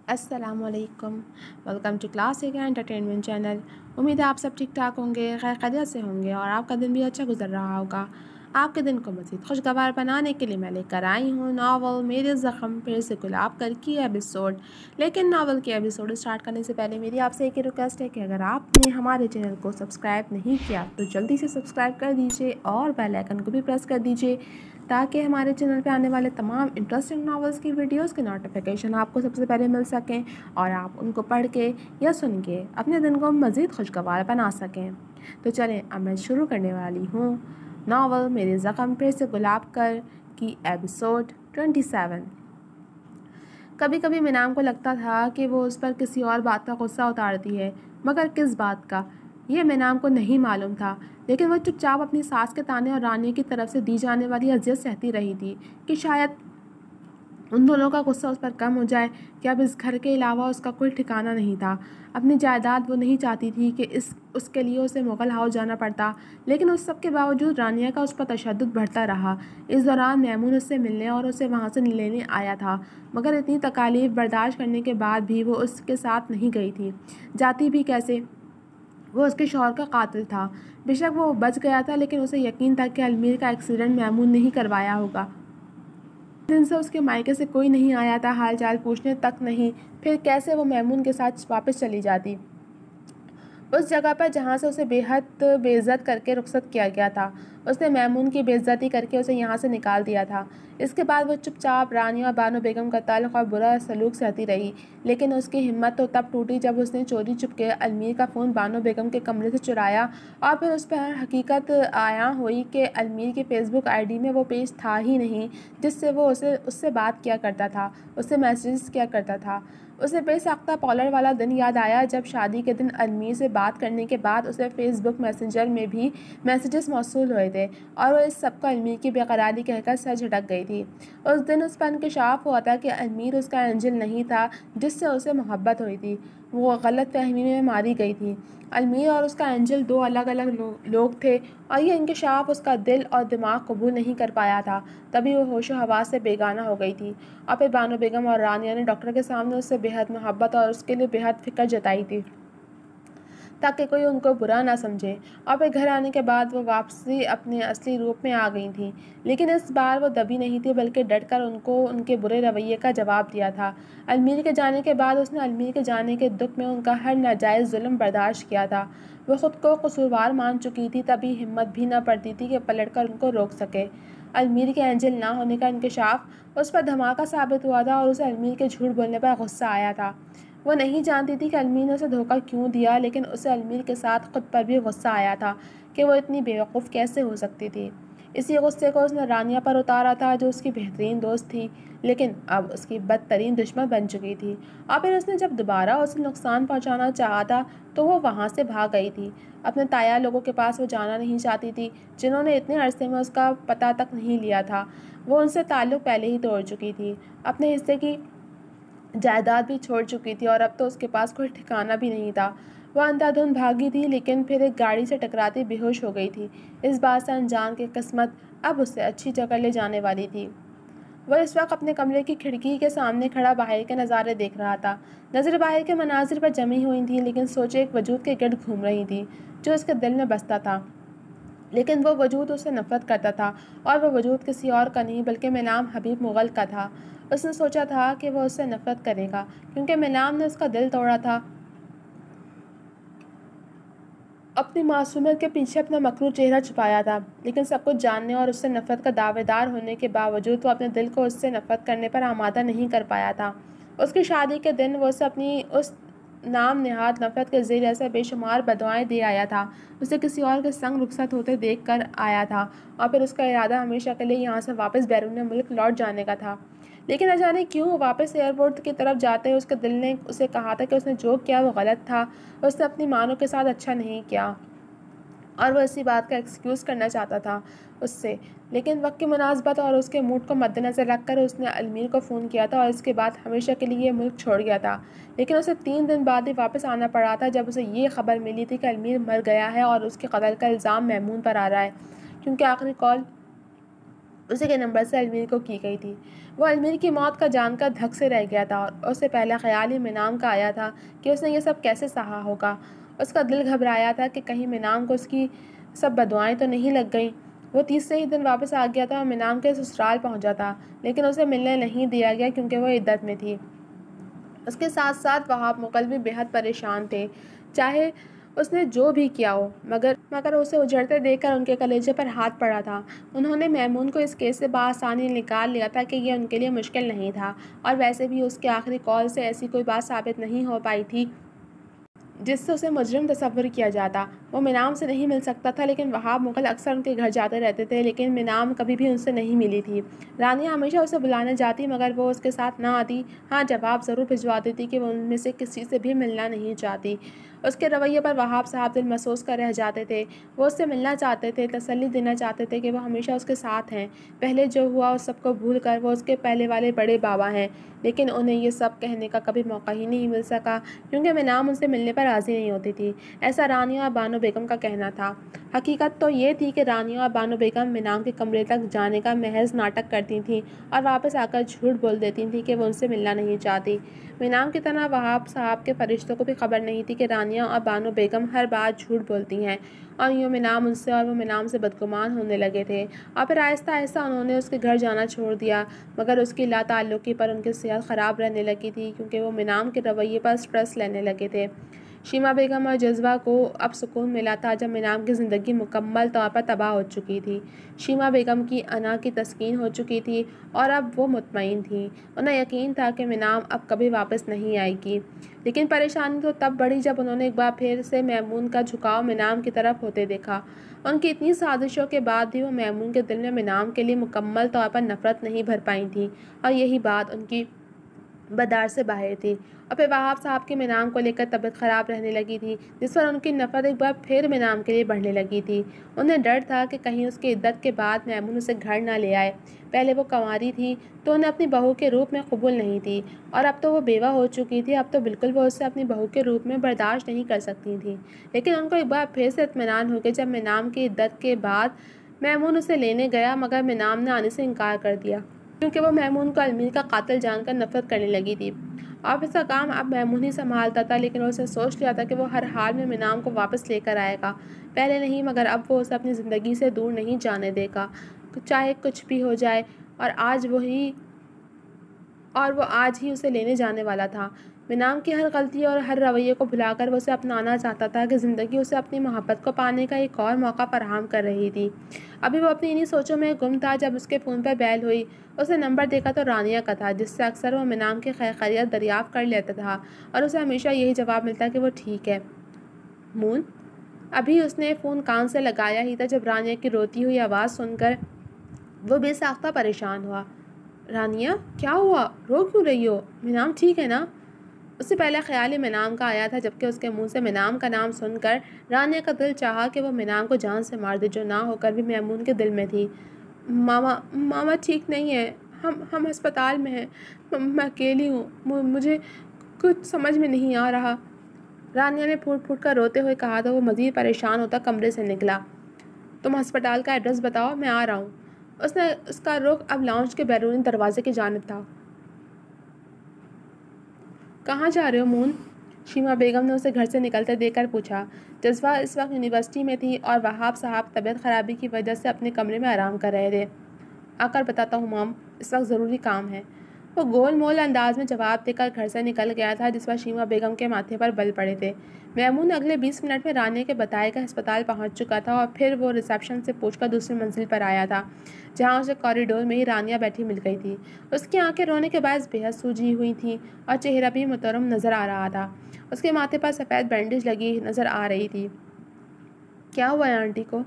अस्सलामुअलैकुम। Welcome to classic entertainment channel. उम्मीद है आप सब ठीक ठाक होंगे, खैर खैरियत से होंगे और आपका दिन भी अच्छा गुजर रहा होगा। आपके दिन को मज़ीद खुशगवार बनाने के लिए मैं लेकर आई हूँ नावल मेरे ज़ख्म फिर से गुलाब कर की एपिसोड। लेकिन नावल के एपिसोड स्टार्ट करने से पहले मेरी आपसे एक ही रिक्वेस्ट है कि अगर आपने हमारे चैनल को सब्सक्राइब नहीं किया तो जल्दी से सब्सक्राइब कर दीजिए और बेल आइकन को भी प्रेस कर दीजिए ताकि हमारे चैनल पे आने वाले तमाम इंटरेस्टिंग नावल्स की वीडियोस के नोटिफिकेशन आपको सबसे पहले मिल सकें और आप उनको पढ़ के या सुन के अपने दिन को मज़ीद खुशगवार बना सकें। तो चलें अब मैं शुरू करने वाली हूँ नावल मेरे ज़ख्म फिर से गुलाब कर की एपिसोड 27। कभी कभी मीनाम को लगता था कि वो उस पर किसी और बात का गुस्सा उतारती है, मगर किस बात का यह मीनाम को नहीं मालूम था। लेकिन वह चुपचाप अपनी सास के ताने और रानी की तरफ से दी जाने वाली अजियत सहती रही थी कि शायद उन दोनों का गुस्सा उस पर कम हो जाए कि अब इस घर के अलावा उसका कोई ठिकाना नहीं था। अपनी जायदाद वो नहीं चाहती थी कि उसके लिए उसे मुग़ल हाउस जाना पड़ता, लेकिन उस सब के बावजूद रानिया का उस पर तशद्दुद बढ़ता रहा। इस दौरान मैमून उससे मिलने और उसे वहाँ से लेने आया था, मगर इतनी तकालीफ बर्दाश्त करने के बाद भी वो उसके साथ नहीं गई थी। जाती भी कैसे? वो उसके शौहर का कातिल था। बेशक वो बच गया था, लेकिन उसे यकीन था कि अलमीर का एक्सीडेंट मैमून ने ही करवाया होगा। दिन से उसके मायके से कोई नहीं आया था, हाल चाल पूछने तक नहीं। फिर कैसे वो मैमून के साथ वापस चली जाती उस जगह पर जहाँ से उसे बेहद बेइज्जत करके रुखसत किया गया था। उसने मैमून की बेइज्जती करके उसे यहाँ से निकाल दिया था। इसके बाद वो चुपचाप रानी और बानो बेगम का ताल्लुक़ और बुरा सलूक सहती रही। लेकिन उसकी हिम्मत तो तब टूटी जब उसने चोरी चुपके अलमीर का फ़ोन बानो बेगम के कमरे से चुराया और फिर उस पर हकीकत आया हुई कि अलमीर की फ़ेसबुक आईडी में वो पेज था ही नहीं जिससे वो उससे बात किया करता था, उससे मैसेज किया करता था। उसे बेसाख्ता कॉलर वाला दिन याद आया जब शादी के दिन अलमीर से बात करने के बाद उसे फेसबुक मैसेंजर में भी मैसेजेस मौसूल हुए थे और वो इस सब को अलमीर की बेकरारी कहकर सर झटक गई थी। उस दिन उस पर इंकशाफ हुआ था कि अलमीर उसका एंजल नहीं था जिससे उसे मोहब्बत हुई थी। वो गलत फहमी में मारी गई थी। अलमीर और उसका एंजल दो अलग अलग लोग थे और यह इंकशाफ उसका दिल और दिमाग कबूल नहीं कर पाया था। तभी वो होशो हवास से बेगाना हो गई थी। और फिर बानो बेगम और रानिया ने डॉक्टर के सामने उससे बेहद मोहब्बत और उसके लिए बेहद फिक्र जताई थी ताकि कोई उनको बुरा ना समझे। और फिर घर आने के बाद वो वापसी अपने असली रूप में आ गई थी, लेकिन इस बार वो दबी नहीं थी बल्कि डटकर उनको उनके बुरे रवैये का जवाब दिया था। अलमीर के जाने के बाद उसने अलमीर के जाने के दुख में उनका हर नाजायज़ जुल्म बर्दाश्त किया था। वो ख़ुद को कसूरवार मान चुकी थी, तभी हिम्मत भी न पड़ती थी कि पलटकर उनको रोक सके। अलमीर के एंजल ना होने का इंकशाफ उस पर धमाका साबित हुआ था और उसे अलमीर के झूठ बोलने पर गुस्सा आया था। वो नहीं जानती थी कि अलमीर ने उसे धोखा क्यों दिया, लेकिन उसे अलमीर के साथ खुद पर भी गुस्सा आया था कि वो इतनी बेवकूफ़ कैसे हो सकती थी। इसी गुस्से को उसने रानिया पर उतारा था जो उसकी बेहतरीन दोस्त थी, लेकिन अब उसकी बदतरीन दुश्मन बन चुकी थी। और फिर उसने जब दोबारा उसे नुकसान पहुंचाना चाहा था तो वो वहाँ से भाग गई थी। अपने ताया लोगों के पास वो जाना नहीं चाहती थी जिन्होंने इतने अरसे में उसका पता तक नहीं लिया था। वो उनसे ताल्लुक़ पहले ही तोड़ चुकी थी, अपने हिस्से की जायदाद भी छोड़ चुकी थी और अब तो उसके पास कोई ठिकाना भी नहीं था। वह अंधाधुंध भागी थी, लेकिन फिर एक गाड़ी से टकराती बेहोश हो गई थी। इस बात से अनजान की किस्मत अब उसे अच्छी जगह ले जाने वाली थी। वह इस वक्त अपने कमरे की खिड़की के सामने खड़ा बाहर के नज़ारे देख रहा था। नज़र बाहर के मनाजिर पर जमी हुई थी, लेकिन सोचे एक वजूद के गिर्द घूम रही थी जो उसके दिल में बसता था। लेकिन वो वजूद उससे नफ़रत करता था और वह वजूद किसी और का नहीं बल्कि मिनाम हबीब मुग़ल का था। उसने सोचा था कि वह उससे नफ़रत करेगा क्योंकि मिनाम ने उसका दिल तोड़ा था। अपनी मासूमियत के पीछे अपना मकरूर चेहरा छुपाया था, लेकिन सब कुछ जानने और उससे नफ़रत का दावेदार होने के बावजूद वो अपने दिल को उससे नफ़रत करने पर आमादा नहीं कर पाया था। उसकी शादी के दिन वो उसे अपनी उस नाम नेहाद नफ़रत के ज़ेर ऐसे बेशुमार बदुआएं दे आया था। उसे किसी और के संग रुखसत होते देख कर आया था और फिर उसका इरादा हमेशा के लिए यहाँ से वापस बैरून मुल्क लौट जाने का था। लेकिन न जाने क्यों वापस एयरपोर्ट की तरफ जाते हुए उसके दिल ने उसे कहा था कि उसने जो किया वो गलत था। उसने अपनी मानों के साथ अच्छा नहीं किया और वह इसी बात का एक्सक्यूज़ करना चाहता था उससे। लेकिन वक्त की मुनासबत और उसके मूड को मद्देनज़र रखकर उसने अलमीर को फ़ोन किया था और इसके बाद हमेशा के लिए मुल्क छोड़ गया था। लेकिन उसे 3 दिन बाद ही वापस आना पड़ा था जब उसे ये खबर मिली थी कि अलमीर मर गया है और उसके कत्ल का इल्ज़ाम मैमून पर आ रहा है, क्योंकि आखिरी कॉल उसी के नंबर से अलमीर को की गई थी। वो अलमीर की मौत का जानकर धक से रह गया था और उससे पहला ख्याल ही मिनाम का आया था कि उसने ये सब कैसे सहा होगा। उसका दिल घबराया था कि कहीं मिनाम को उसकी सब बदुआएं तो नहीं लग गईं। वो तीसरे ही दिन वापस आ गया था और मिनाम के ससुराल पहुंचा था, लेकिन उसे मिलने नहीं दिया गया क्योंकि वो इद्दत में थी। उसके साथ साथ वहाब मुगल भी बेहद परेशान थे, चाहे उसने जो भी किया हो, मगर उसे उजड़ते देखकर उनके कलेजे पर हाथ पड़ा था। उन्होंने मैमून को इस केस से बआसानी निकाल लिया था कि यह उनके लिए मुश्किल नहीं था, और वैसे भी उसके आखिरी कॉल से ऐसी कोई बात साबित नहीं हो पाई थी जिससे उसे मुजरिम तस्वुर किया जाता। वो मिनाम से नहीं मिल सकता था, लेकिन वहाब मुगल अक्सर उनके घर जाते रहते थे, लेकिन मिनाम कभी भी उनसे नहीं मिली थी। रानिया हमेशा उसे बुलाने जाती, मगर वो उसके साथ ना आती। हाँ, जवाब ज़रूर भिजवा देती कि वो उनमें से किसी से भी मिलना नहीं चाहती। उसके रवैये पर वहाब साहब दिल महसूस कर रह जाते थे। वो उससे मिलना चाहते थे, तसल्ली देना चाहते थे कि वो हमेशा उसके साथ हैं। पहले जो हुआ उस सबको भूल कर वो उसके पहले वाले बड़े बाबा हैं, लेकिन उन्हें ये सब कहने का कभी मौका ही नहीं मिल सका, क्योंकि मिनाम उनसे मिलने पर राज़ी नहीं होती थी। ऐसा रानिया और बानो बेगम का कहना था। हकीकत तो ये थी कि रानिया और बानो बेगम मिनाम के कमरे तक जाने का महज नाटक करती थीं और वापस आकर झूठ बोल देती थीं कि वो उनसे मिलना नहीं चाहती। मिनाम की तरह वहाब साहब के फरिश्तों को भी खबर नहीं थी कि रानिया और बानो बेगम हर बात झूठ बोलती हैं, और यूँ मिनाम उनसे और वो मिनाम से बदगुमान होने लगे थे। और फिर आहिस्ता आहिस्ता उन्होंने उसके घर जाना छोड़ दिया, मगर उसकी लाताल्लुकी पर उनकी सेहत ख़राब रहने लगी थी, क्योंकि वो मिनाम के रवैये पर स्ट्रेस लेने लगे थे। शीमा बेगम और जज्बा को अब सुकून मिला था जब मिनाम की ज़िंदगी मुकम्मल तौर पर तबाह हो चुकी थी। शीमा बेगम की अना की तस्कीन हो चुकी थी और अब वो मुतमईन थी। उन्हें यकीन था कि मिनाम अब कभी वापस नहीं आएगी। लेकिन परेशानी तो तब बढ़ी जब उन्होंने एक बार फिर से मैमून का झुकाव मिनाम की तरफ होते देखा। उनकी इतनी साजिशों के बाद भी वो मैमून के दिल में मिनाम के लिए मुकम्मल तौर पर नफ़रत नहीं भर पाई थी, और यही बात उनकी बदार से बाहर थी। और फिर वहाब साहब की मिनाम को लेकर तबीयत ख़राब रहने लगी थी, जिस पर उनकी नफ़रत एक बार फिर मिनाम के लिए बढ़ने लगी थी। उन्हें डर था कि कहीं उसकी इद्दत के बाद मैमून उसे घर ना ले आए। पहले वो कंवारी थी तो उन्हें अपनी बहू के रूप में कबूल नहीं थी, और अब तो वो बेवा हो चुकी थी। अब तो बिल्कुल वो उसे अपनी बहू के रूप में बर्दाश्त नहीं कर सकती थी। लेकिन उनको एक बार फिर से इत्मीनान हो गया जब मिनाम की इद्दत के बाद मैमून उसे लेने गया, मगर मिनाम ने आने से इनकार कर दिया, क्योंकि वो मैमून को अलमीर का कातिल जानकर नफरत करने लगी थी। ऑफिस का काम अब मैमून ही संभालता था, लेकिन उसने सोच लिया था कि वो हर हाल में मिनाम को वापस लेकर आएगा। पहले नहीं, मगर अब वो उसे अपनी ज़िंदगी से दूर नहीं जाने देगा, चाहे कुछ भी हो जाए। और वो आज ही उसे लेने जाने वाला था। मिनाम की हर गलती और हर रवैये को भुलाकर वो उसे अपनाना चाहता था कि ज़िंदगी उसे अपनी मोहब्बत को पाने का एक और मौका फराहम कर रही थी। अभी वो अपनी इन्हीं सोचों में गुम था जब उसके फ़ोन पर बैल हुई। उसने नंबर देखा तो रानिया का था, जिससे अक्सर वो मिनाम की खैरियत दरियाफ़्त कर लेता था, और उसे हमेशा यही जवाब मिलता कि वो ठीक है। मून। अभी उसने फ़ोन कान से लगाया ही था जब रानिया की रोती हुई आवाज़ सुनकर वो बेसाख्ता परेशान हुआ। रानिया, क्या हुआ? रो क्यों रही हो? मिनाम ठीक है ना? उससे पहला ख्याल ही मिनाम का आया था, जबकि उसके मुंह से मिनाम का नाम सुनकर रानिया का दिल चाहा कि वो मिनाम को जान से मार दे, जो ना होकर भी मैमून के दिल में थी। मामा मामा ठीक नहीं है। हम अस्पताल में हैं। मैं अकेली हूँ। मुझे कुछ समझ में नहीं आ रहा। रानिया ने फूट फूट कर रोते हुए कहा, तो वो मज़ीद परेशान होता कमरे से निकला। तुम अस्पताल का एड्रेस बताओ, मैं आ रहा हूँ। उसका रुख अब लाउंज के बैरूनी दरवाजे की जानिब था। कहाँ जा रहे हो मून? शीमा बेगम ने उसे घर से निकलते देखकर पूछा। जज्बा इस वक्त यूनिवर्सिटी में थी और वहाब साहब तबीयत खराबी की वजह से अपने कमरे में आराम कर रहे थे। आकर बताता हूँ मॉम, इस वक्त ज़रूरी काम है। वो गोल मोल अंदाज में जवाब देकर घर से निकल गया था, जिस पर शीमा बेगम के माथे पर बल पड़े थे। मैमून अगले 20 मिनट में रानिया के बताए गए अस्पताल पहुंच चुका था, और फिर वो रिसेप्शन से पूछकर दूसरी मंजिल पर आया था, जहां उसे कॉरिडोर में ही रानिया बैठी मिल गई थी। उसकी आंखें रोने के बायस बेहद सूजी हुई थीं और चेहरा भी मुहतरम नज़र आ रहा था। उसके माथे पर सफ़ेद बैंडेज लगी नज़र आ रही थी। क्या हुआ है आंटी को?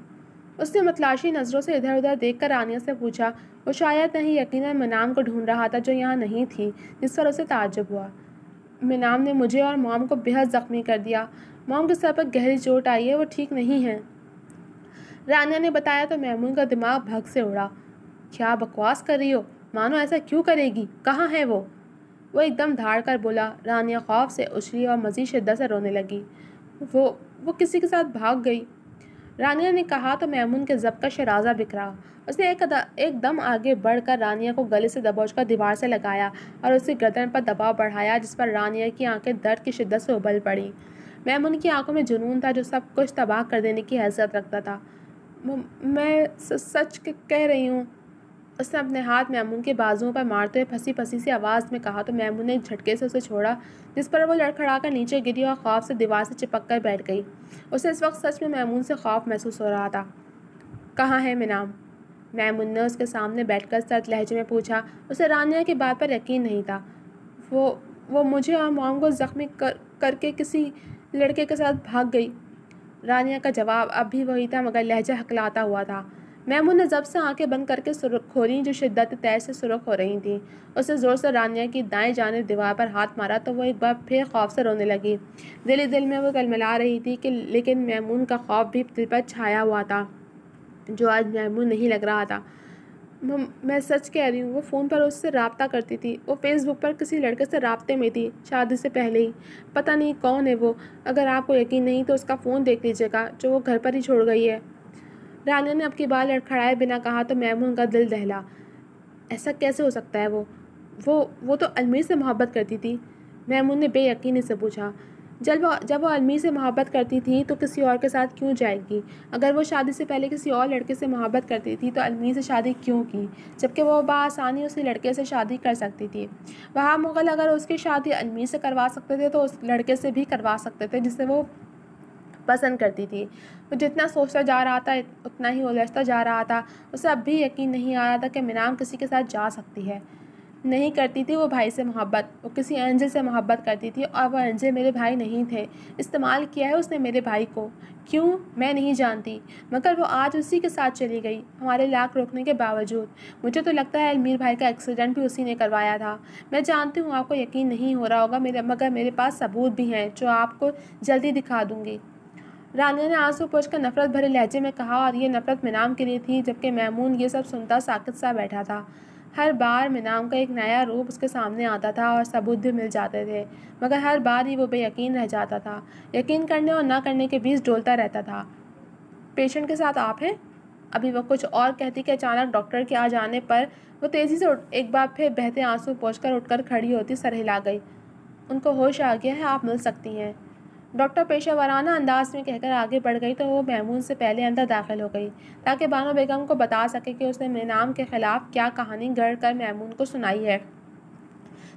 उसने मतलाशी नज़रों से इधर उधर देखकर रानिया से पूछा। वो शायद नहीं, यकीनन मिनाम को ढूंढ रहा था, जो यहाँ नहीं थी, जिस पर उसे ताज्जुब हुआ। मिनाम ने मुझे और मॉम को बेहद ज़ख्मी कर दिया। मॉम के सर पर गहरी चोट आई है, वो ठीक नहीं है। रानिया ने बताया तो मैमून का दिमाग भग से उड़ा। क्या बकवास कर रही हो? मानो ऐसा क्यों करेगी? कहाँ है वो? वो एकदम धाड़ कर बोला। रानिया खौफ से उछली और मज़ीद शिद्दत से रोने लगी। वो किसी के साथ भाग गई। रानिया ने कहा तो मैमून के ज़ब्त का शराजा बिखरा। उसने एकदम आगे बढ़कर रानिया को गले से दबोचकर दीवार से लगाया और उसकी गर्दन पर दबाव बढ़ाया, जिस पर रानिया की आंखें दर्द की शिद्दत से उबल पड़ी। मैमून की आंखों में जुनून था जो सब कुछ तबाह कर देने की हैसियत रखता था। मैं सच कह रही हूँ, उसने अपने हाथ मैमून के बाजुओं पर मारते हुए फंसी फंसी सी आवाज़ में कहा तो मैमून ने एक झटके से उसे छोड़ा, जिस पर वो लड़खड़ाकर नीचे गिरी और खौफ से दीवार से चिपक कर बैठ गई। उसे इस वक्त सच में मैमून से खौफ महसूस हो रहा था। कहाँ है मिनाम? मैमून ने उसके सामने बैठकर सर्द लहजे में पूछा। उसे रानिया की बात पर यकीन नहीं था। वो मुझे और मॉम को ज़ख्मी करके किसी लड़के के साथ भाग गई। रानिया का जवाब अब भी वही था, मगर लहजा हकलाता हुआ था। मैमून ने जब से आंखें बंद करके सुर्ख खोली जो शिद्दत तय से सुर्ख हो रही थी। उसे ज़ोर से रानिया की दाएं जानिब दीवार पर हाथ मारा तो वो एक बार फिर खौफ से रोने लगी। दिल ही दिल में वो तलमिला रही थी कि लेकिन मैमून का खौफ भी दिल पर छाया हुआ था, जो आज मैमून नहीं लग रहा था। मैं सच कह रही हूँ, वो फ़ोन पर उससे रब्ता करती थी। वो फेसबुक पर किसी लड़के से राब्ते में थी, शादी से पहले ही। पता नहीं कौन है वो। अगर आपको यकीन नहीं तो उसका फ़ोन देख लीजिएगा, जो वो घर पर ही छोड़ गई है। रानिया ने अब की बार लड़खड़ाए बिना कहा तो मैमून का दिल दहला। ऐसा कैसे हो सकता है? वो तो अलमीर से मोहब्बत करती थी। मैमून ने बेयकीनी से पूछा। जब वो अलमीर से मोहब्बत करती थी तो किसी और के साथ क्यों जाएगी? अगर वो शादी से पहले किसी और लड़के से मोहब्बत करती थी तो अलमीर से शादी क्यों की, जबकि वो बआसानी उसी लड़के से शादी कर सकती थी? वहाँ मुग़ल अगर उसकी शादी अलमीर से करवा सकते थे तो उस लड़के से भी करवा सकते थे जिसे वो पसंद करती थी। वो जितना सोचता जा रहा था उतना ही उलझता जा रहा था। उसे अब भी यकीन नहीं आ रहा था कि मिनाम किसी के साथ जा सकती है। नहीं करती थी वो भाई से मोहब्बत, वो किसी एंजल से मोहब्बत करती थी और वो एंजल मेरे भाई नहीं थे। इस्तेमाल किया है उसने मेरे भाई को। क्यों? मैं नहीं जानती, मगर वो आज उसी के साथ चली गई, हमारे लाख रोकने के बावजूद। मुझे तो लगता है अलमीर भाई का एक्सीडेंट भी उसी ने करवाया था। मैं जानती हूँ आपको यकीन नहीं हो रहा होगा मगर मेरे पास सबूत भी हैं जो आपको जल्दी दिखा दूँगी। रानिया ने आंसू पोंछकर नफरत भरे लहजे में कहा, और ये नफरत मिनाम के लिए थी, जबकि मैमून ये सब सुनता साकित सा बैठा था। हर बार मिनाम का एक नया रूप उसके सामने आता था और सबूत भी मिल जाते थे, मगर हर बार ही वो बेयकीन रह जाता था। यकीन करने और ना करने के बीच डोलता रहता था। पेशेंट के साथ आप हैं? अभी वो कुछ और कहती कि अचानक डॉक्टर के आ जाने पर वो तेज़ी से एक बार फिर बहते आंसू पोंछकर उठकर खड़ी होती सर हिला गई। उनको होश आ गया है, आप मिल सकती हैं। डॉक्टर पेशेवराना अंदाज में कहकर आगे बढ़ गई तो वो मैमून से पहले अंदर दाखिल हो गई, ताकि बानो बेगम को बता सके कि उसने मिनाम के ख़िलाफ़ क्या कहानी गढ़ कर मैमून को सुनाई है,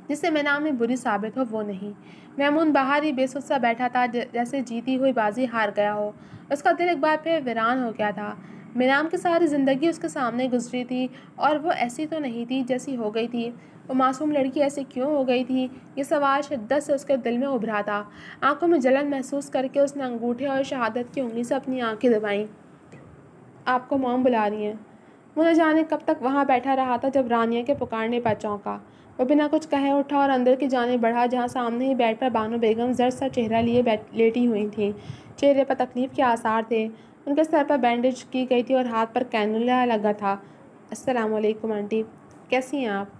जिससे मिनाम में बुरी साबित हो वो नहीं। मैमून बाहर ही बेसुध सा बैठा था, जैसे जीती हुई बाजी हार गया हो। उसका दिल एक बार फिर वीरान हो गया था। मिनाम की सारी ज़िंदगी उसके सामने गुजरी थी और वो ऐसी तो नहीं थी जैसी हो गई थी। वो मासूम लड़की ऐसी क्यों हो गई थी? ये सवाल शिद्दत से उसके दिल में उभरा था। आंखों में जलन महसूस करके उसने अंगूठे और शहादत की उंगली से अपनी आंखें दबाईं। आपको मॉम बुला रही हैं। वो न जाने कब तक वहाँ बैठा रहा था जब रानिया के पुकारने पर चौंका। वो बिना कुछ कहे उठा और अंदर की जानिब बढ़ा, जहाँ सामने ही बैठकर बानो बेगम जर्द सा चेहरा लिए लेटी हुई थी। चेहरे पर तकलीफ़ के आसार थे। उनके सर पर बैंडेज की गई थी और हाथ पर कैनुला लगा था। अस्सलाम वालेकुम आंटी, कैसी हैं आप?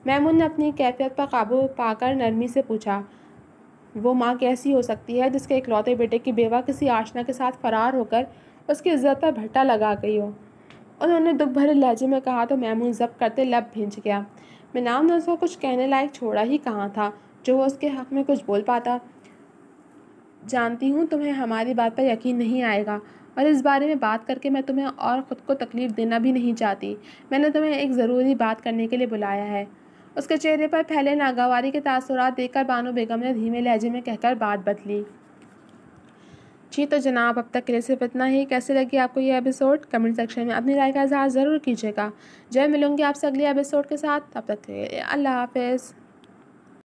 मैमून ने अपनी कैफियत पर काबू पाकर नरमी से पूछा। वो माँ कैसी हो सकती है जिसके इकलौते बेटे की बेवा किसी आशना के साथ फरार होकर उसकी इज्जत पर भट्टा लगा गई हो? उन्होंने दुख भरे लहजे में कहा तो मैमून जब्त करते लब भिंच गया। मिनाम ने उसको कुछ कहने लायक छोड़ा ही कहाँ था जो वो उसके हक़ में कुछ बोल पाता। जानती हूँ तुम्हें हमारी बात पर यकीन नहीं आएगा, और इस बारे में बात करके मैं तुम्हें और ख़ुद को तकलीफ़ देना भी नहीं चाहती। मैंने तुम्हें एक ज़रूरी बात करने के लिए बुलाया है। उसके चेहरे पर फैले नागवारी के तासुरात देखकर बानो बेगम ने धीमे लहजे में कहकर बात बदली। जी तो जनाब, अब तक के लिए सिर्फ इतना ही। कैसे लगी आपको ये एपिसोड? कमेंट सेक्शन में अपनी राय का इज़हार ज़रूर कीजिएगा। जल्द मिलूंगी आपसे अगले एपिसोड के साथ। तब तक के लिए अल्लाह हाफ़िज़।